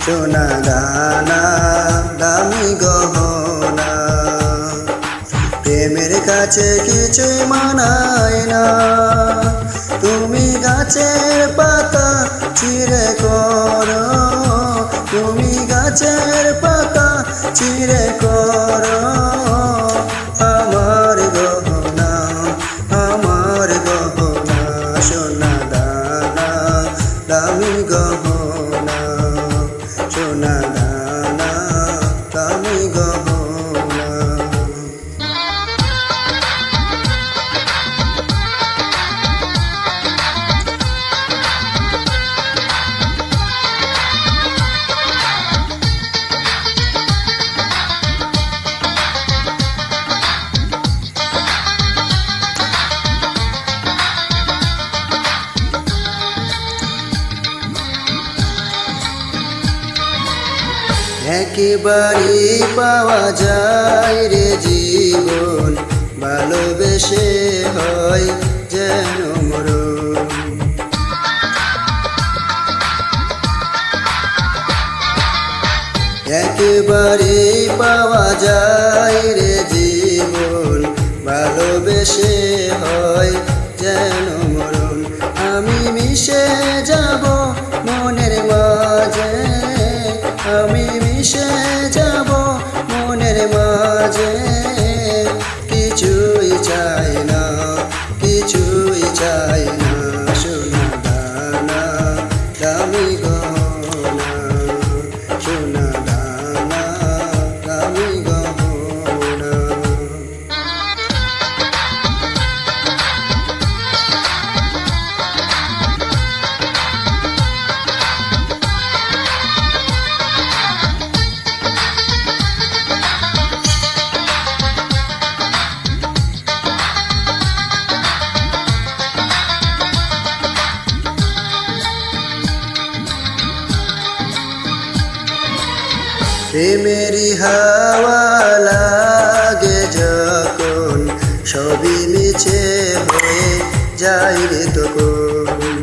সোনা দানা দামি গহনা। প্রেমের কাছে কিছুই মানায় না, তুমি গাছের পাতা চিরে করো, তুমি গাছের পাতা চিরে করো আমার গহনা, আমার গহনা। সোনা দানা দামি গহনা, সোনা দানা দামি গহনা। একেবারে পাওয়া যায় রে জীবন, ভালোবেসে হয় যেন মরণ। একেবারে পাওয়া যায় রে জীবন, ভালোবেসে হয় যেন মরণ। আমি মিশে যাব মনের মাঝে, আমি মিশে যাব মনের মাঝে। কিছুই চাই না, কিছুই চাই না। সোনা দানা দামি গহনা, সোনা দানা দামি গহনা। প্রেমেরই হাওয়া লাগে যখন, সবই মিছে হয়ে যায় রে তখন।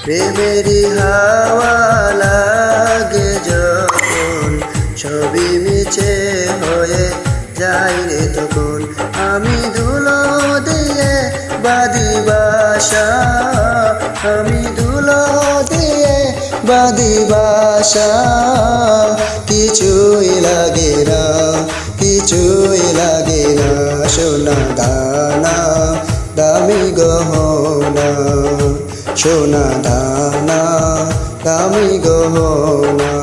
প্রেমেরই হাওয়া লাগে যখন, সবই মিছে হয়ে যায় রে তখন। আমি ধুলো দিয়ে বাঁধি বাসা, আমি ধুলো দিয়ে বাঁধি বাসা। কিছুই লাগে না, কিছুই লাগে না। সোনা দানা দামি গহনা, সোনা দানা দামি গহনা।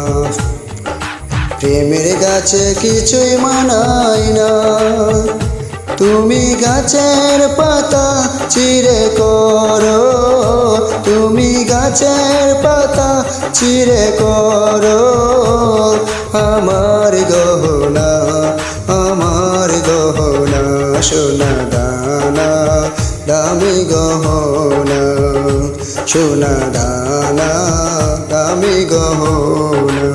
প্রেমের গাছে কিছুই মানায় না, তুমি গাছের পাতা চিরে করো, তুমি গাছের পাতা চিরে করো আমার গহনা, আমার গহনা। সোনা দানা দামি গহনা, সোনা দানা দামি গহনা।